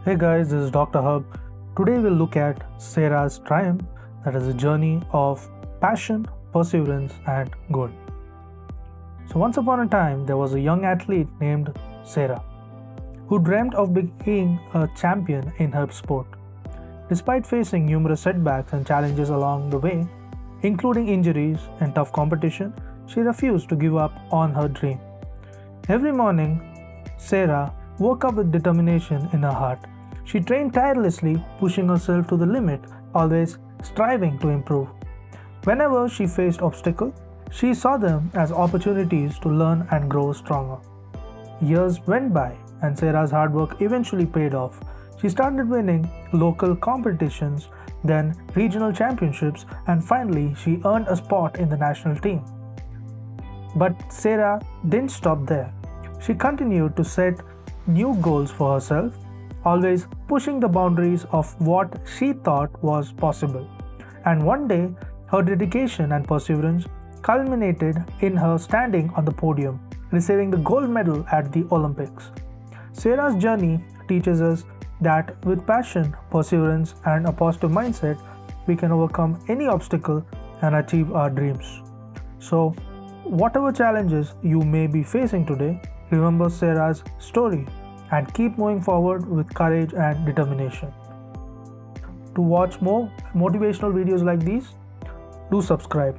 Hey guys, this is Dr. Hub. Today we'll look at Sarah's triumph, that is a journey of passion, perseverance, and goal. So once upon a time, there was a young athlete named Sarah who dreamt of being a champion in her sport. Despite facing numerous setbacks and challenges along the way, including injuries and tough competition, she refused to give up on her dream. Every morning, Sarah woke up with determination in her heart. She trained tirelessly, pushing herself to the limit, always striving to improve. Whenever she faced obstacles, she saw them as opportunities to learn and grow stronger. Years went by, and Sarah's hard work eventually paid off. She started winning local competitions, then regional championships, and finally she earned a spot in the national team. But Sarah didn't stop there. She continued to set new goals for herself, always pushing the boundaries of what she thought was possible. And one day, her dedication and perseverance culminated in her standing on the podium, receiving the gold medal at the Olympics. Sarah's journey teaches us that with passion, perseverance, and a positive mindset, we can overcome any obstacle and achieve our dreams. So, whatever challenges you may be facing today, remember Sarah's story and keep moving forward with courage and determination. To watch more motivational videos like these, do subscribe.